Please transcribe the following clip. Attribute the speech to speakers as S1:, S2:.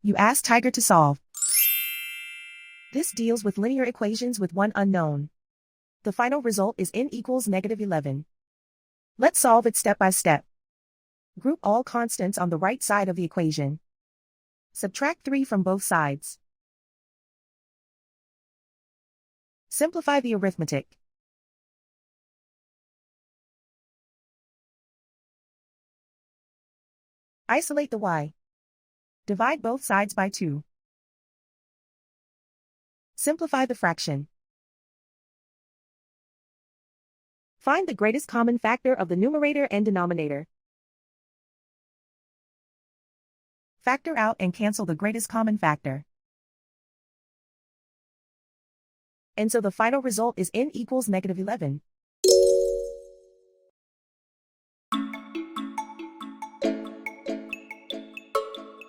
S1: You ask Tiger to solve. This deals with linear equations with one unknown. The final result is n equals -11. Let's solve it step by step. Group all constants on the right side of the equation. Subtract 3 from both sides. Simplify the arithmetic. Isolate the y. Divide both sides by 2. Simplify the fraction. Find the greatest common factor of the numerator and denominator. Factor out and cancel the greatest common factor. And so the final result is n equals -11.